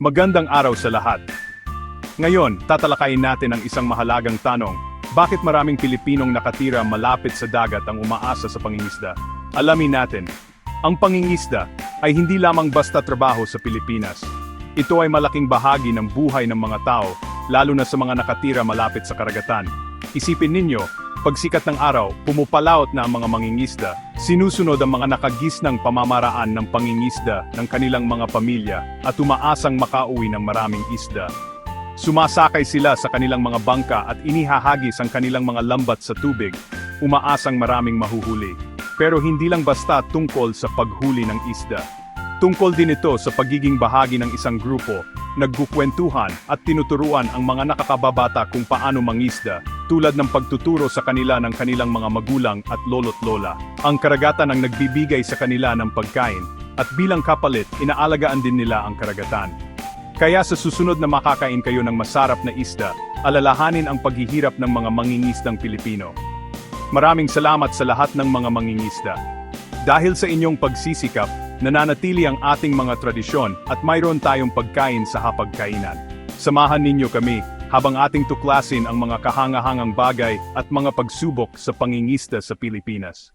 Magandang araw sa lahat. Ngayon, tatalakayin natin ang isang mahalagang tanong. Bakit maraming Pilipinong nakatira malapit sa dagat ang umaasa sa pangingisda? Alamin natin. Ang pangingisda ay hindi lamang basta trabaho sa Pilipinas. Ito ay malaking bahagi ng buhay ng mga tao, lalo na sa mga nakatira malapit sa karagatan. Isipin ninyo, pag sikat ng araw, pumupalaot na ang mga mangingisda. Sinusunod ang mga nakagisnang pamamaraan ng pangingisda ng kanilang mga pamilya at umaasang makauwi ng maraming isda. Sumasakay sila sa kanilang mga bangka at inihahagis ang kanilang mga lambat sa tubig, umaasang maraming mahuhuli. Pero hindi lang basta tungkol sa paghuli ng isda. Tungkol din ito sa pagiging bahagi ng isang grupo, nagkukwentuhan at tinuturuan ang mga nakakababata kung paano mangisda, tulad ng pagtuturo sa kanila ng kanilang mga magulang at lolo't lola. Ang karagatan ang nagbibigay sa kanila ng pagkain, at bilang kapalit, inaalagaan din nila ang karagatan. Kaya sa susunod na makakain kayo ng masarap na isda, alalahanin ang paghihirap ng mga mangingisdang Pilipino. Maraming salamat sa lahat ng mga mangingisda. Dahil sa inyong pagsisikap, nananatili ang ating mga tradisyon at mayroon tayong pagkain sa hapagkainan. Samahan ninyo kami habang ating tuklasin ang mga kahangahangang bagay at mga pagsubok sa pangingisda sa Pilipinas.